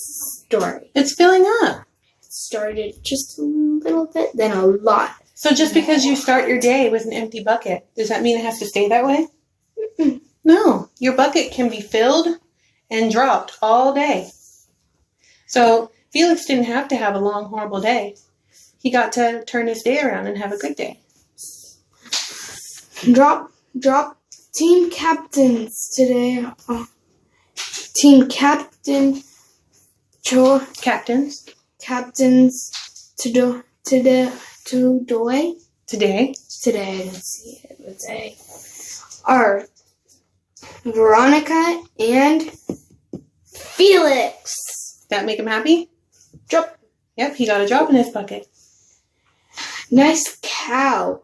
story. It's filling up. It started just a little bit, then a lot. So just because you start your day with an empty bucket, does that mean it has to stay that way? Mm-mm. No. Your bucket can be filled and dropped all day. So Felix didn't have to have a long, horrible day. He got to turn his day around and have a good day. Drop team captains today. Team captain Captains. captains today. Today. Today, I didn't see it. But today are Veronica and Felix. That make him happy? Drop. Yep, he got a drop in his bucket. Nice cow.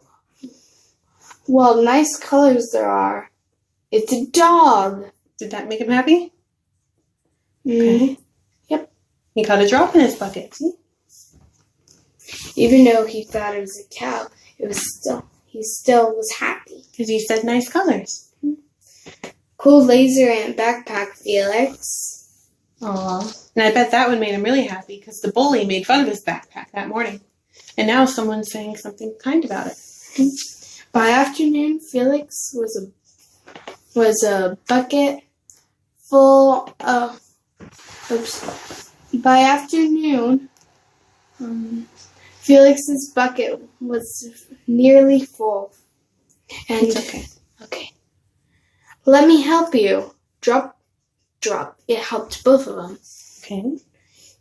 Well, nice colors there are. It's a dog. Did that make him happy? Okay. Yep. He got a drop in his bucket. See? Even though he thought it was a cow, he still was happy. Because he said nice colors. Cool laser and backpack, Felix. Aw. And I bet that one made him really happy because the bully made fun of his backpack that morning. And now someone's saying something kind about it. By afternoon, Felix was a bucket full of. By afternoon, Felix's bucket was nearly full. And It's okay. Okay. Let me help you. Drop. It helped both of them. Okay.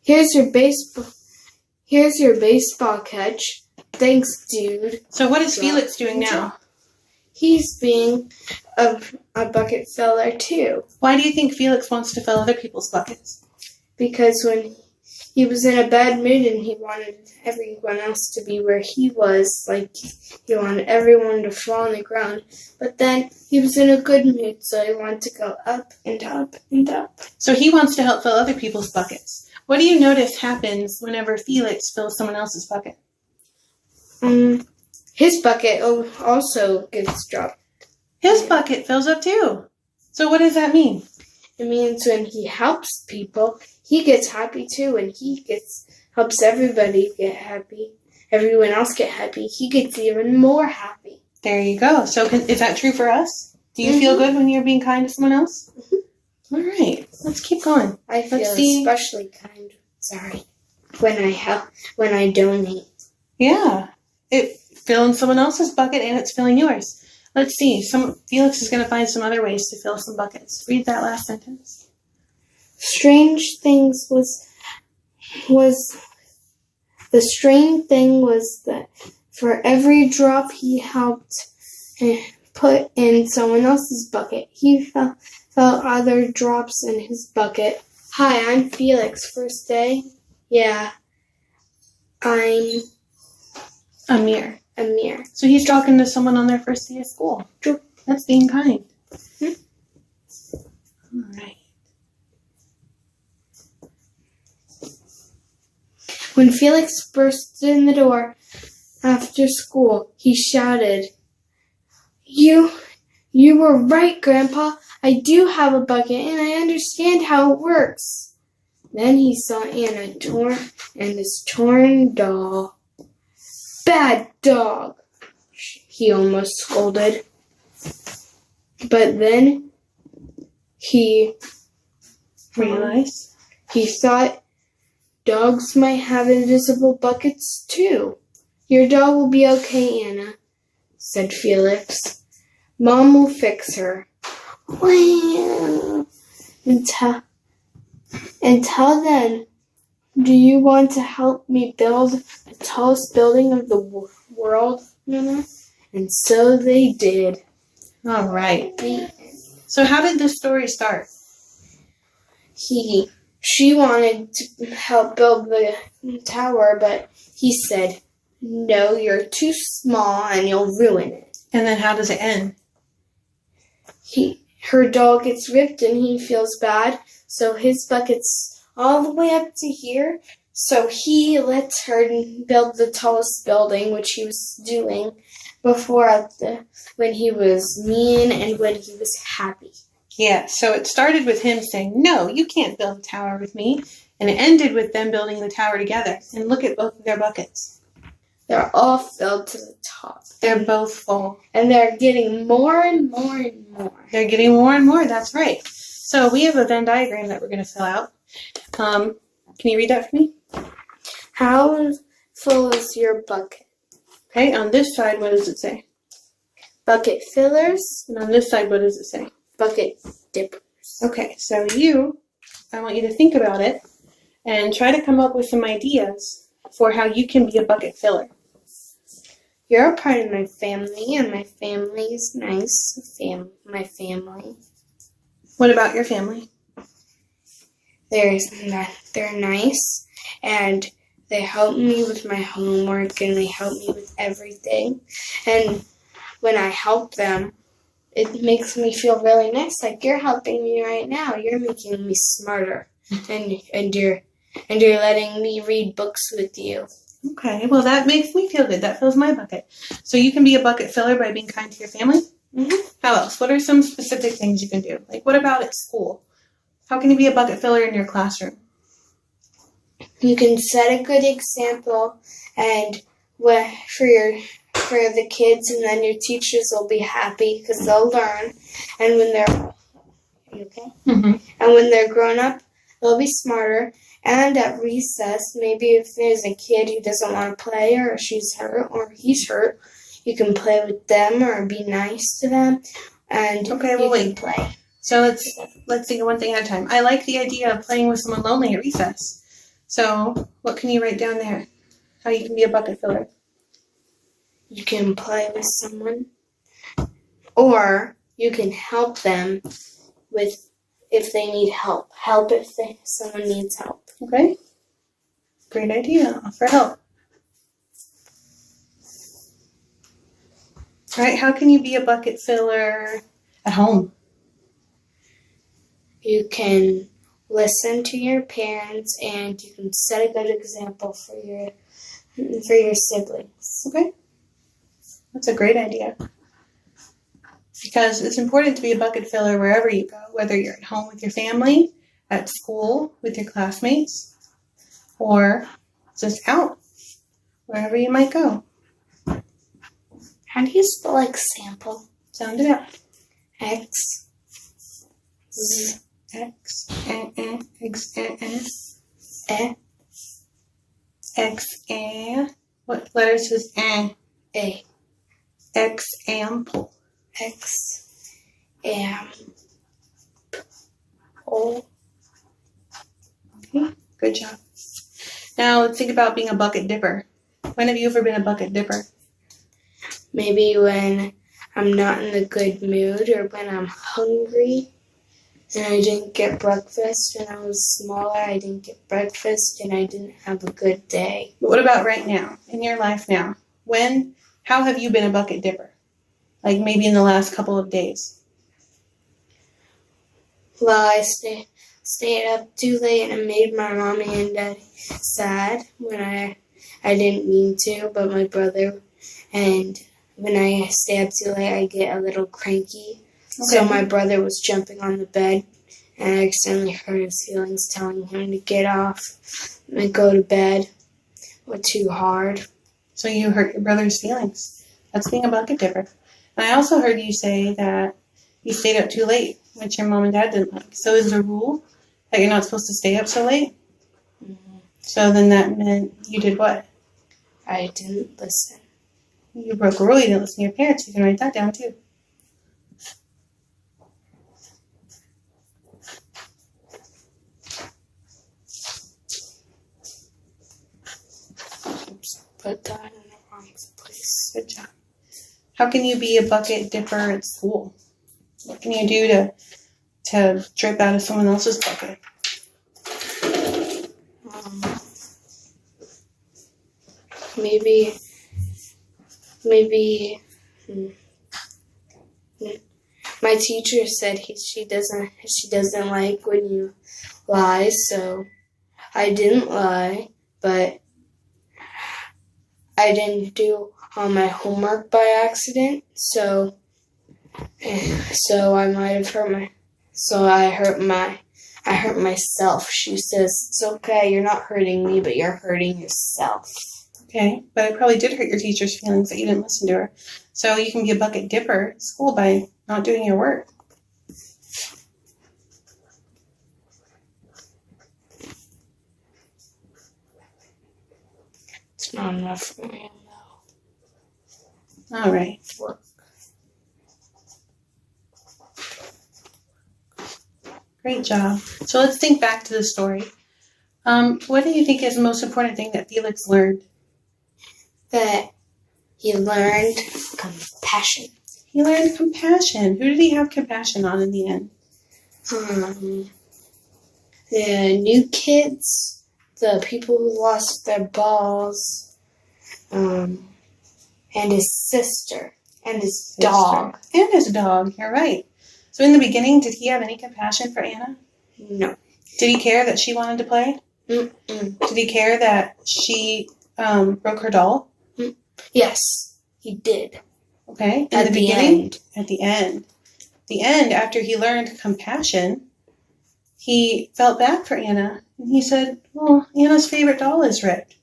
Here's your baseball catch. Thanks, dude. So what is Felix doing now? He's being a bucket filler too. Why do you think Felix wants to fill other people's buckets? Because when he was in a bad mood and he wanted everyone else to be where he was, like he wanted everyone to fall on the ground. But then he was in a good mood, so he wanted to go up and up and up. So he wants to help fill other people's buckets. What do you notice happens whenever Felix fills someone else's bucket? His bucket also gets dropped. His bucket fills up too. So what does that mean? It means when he helps people, he gets happy too, and helps everybody get happy. Everyone else get happy. He gets even more happy. There you go. So is that true for us? Do you feel good when you're being kind to someone else? All right. Let's keep going. I feel especially kind. Sorry, when I donate. Yeah. It's filling someone else's bucket and it's filling yours. Let's see. Felix is going to find some other ways to fill some buckets. Read that last sentence. The strange thing was that for every drop he helped put in someone else's bucket, he felt other drops in his bucket. Hi, I'm Felix. First day? Yeah. I'm Amir. Amir. So he's talking to someone on their first day of school. True. That's being kind. All right. When Felix burst in the door after school, he shouted, You were right, Grandpa. I do have a bucket, and I understand how it works. Then he saw Anna and his torn doll. Bad dog, he almost scolded. But then he Realize? He thought dogs might have invisible buckets too. Your dog will be okay, Anna, said Felix. Mom will fix her. Until then, do you want to help me build the tallest building of the world, Anna? And so they did. All right. So how did this story start? She wanted to help build the tower, but he said, no, you're too small and you'll ruin it. And then how does it end? Her doll gets ripped and he feels bad, so his bucket's all the way up to here. So he lets her build the tallest building, which he was doing before when he was mean and when he was happy. Yeah, so it started with him saying, no, you can't build a tower with me. And it ended with them building the tower together. And look at both of their buckets. They're all filled to the top. They're both full. And they're getting more and more and more. They're getting more and more, that's right. So we have a Venn diagram that we're going to fill out. Can you read that for me? How full is your bucket? Okay, on this side, what does it say? Bucket fillers, And on this side, what does it say? bucket dippers. Okay, so I want you to think about it and try to come up with some ideas for how you can be a bucket filler. You're a part of my family, and my family is nice. My family. What about your family? They're nice, and they help me with my homework, and they help me with everything. And when I help them, it makes me feel really nice. Like you're helping me right now. You're making me smarter, and you're letting me read books with you. Okay, well that makes me feel good. That fills my bucket. So you can be a bucket filler by being kind to your family? Mm-hmm. How else? What are some specific things you can do? Like what about at school? How can you be a bucket filler in your classroom? You can set a good example, and for the kids, and then your teachers will be happy because they'll learn. And when they're are you okay? Mm-hmm. And when they're grown up, they'll be smarter. And at recess, maybe if there's a kid who doesn't want to play, or she's hurt, or he's hurt, you can play with them or be nice to them, and Okay, well, you can wait. play. So let's think of one thing at a time. I like the idea of playing with someone lonely at recess. So what can you write down there? How you can be a bucket filler? You can play with someone, or you can help them with if they need help. Help if someone needs help. Okay. Great idea. Offer help. All right. How can you be a bucket filler at home? You can listen to your parents, and you can set a good example for your siblings. Okay. That's a great idea. Because it's important to be a bucket filler wherever you go, whether you're at home with your family, at school with your classmates, or just out, wherever you might go. How do you spell example? Sound it out. X, Z, X, E, X, What letter says A, Example. X, M, O. Okay, good job. Now let's think about being a bucket dipper. When have you ever been a bucket dipper? Maybe when I'm not in a good mood, or when I'm hungry and I didn't get breakfast. When I was smaller, I didn't get breakfast and I didn't have a good day. But what about right now, in your life now? How have you been a bucket dipper? Like maybe in the last couple of days. Well, I stayed up too late and made my mommy and daddy sad when I didn't mean to, but my brother, and when I stay up too late, I get a little cranky. Okay. So my brother was jumping on the bed, and I accidentally hurt his feelings, telling him to get off and go to bed. Or too hard. So you hurt your brother's feelings. That's being a bucket dipper. And I also heard you say that you stayed up too late, which your mom and dad didn't like. So is the rule that you're not supposed to stay up so late? Mm-hmm. So then that meant you did what? I didn't listen. You broke a rule. You didn't listen to your parents. You can write that down too. Oops, put that in the wrong place. Good job. How can you be a bucket dipper at school? What can you do to drip out of someone else's bucket? Maybe. My teacher said she doesn't like when you lie, so I didn't lie, but I didn't do all my homework by accident, so I might have hurt I hurt myself. She says, it's okay, you're not hurting me, but you're hurting yourself. Okay, but it probably did hurt your teacher's feelings that you didn't listen to her. So you can be a bucket dipper at school by not doing your work. It's not enough for me, All right. Work. Great job. So let's think back to the story. What do you think is the most important thing that Felix learned? That he learned compassion. He learned compassion. Who did he have compassion on in the end? The new kids, the people who lost their balls, and his sister, and his dog. And his dog, you're right. So in the beginning, did he have any compassion for Anna? No. Did he care that she wanted to play? Mm-mm. Did he care that she broke her doll? Yes, he did. Okay. At the end. At the end. The end, after he learned compassion, he felt bad for Anna. And he said, well, Anna's favorite doll is ripped.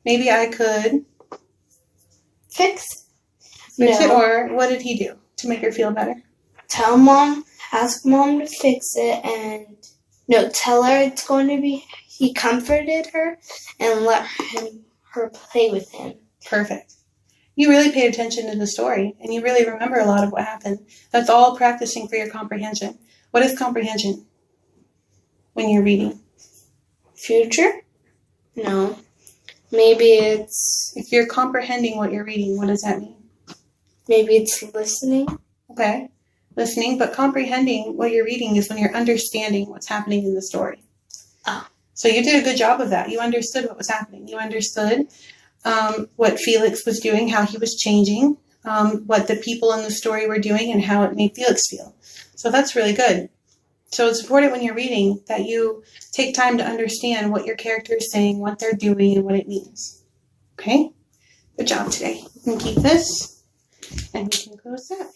Maybe I could Fix it. Or what did he do to make her feel better? Tell Mom, ask Mom to fix it, and tell her it's going to be. He comforted her and let her play with him. Perfect. You really paid attention to the story, and you really remember a lot of what happened. That's all practicing for your comprehension. What is comprehension when you're reading? Future? No. Maybe it's. If you're comprehending what you're reading, what does that mean? Maybe it's listening. Okay. Listening, but comprehending what you're reading is when you're understanding what's happening in the story. Oh. So you did a good job of that. You understood what was happening. You understood what Felix was doing, how he was changing, what the people in the story were doing, and how it made Felix feel. So that's really good. So it's important when you're reading that you take time to understand what your character is saying, what they're doing, and what it means. Okay? Good job today. You can keep this, and we can close that.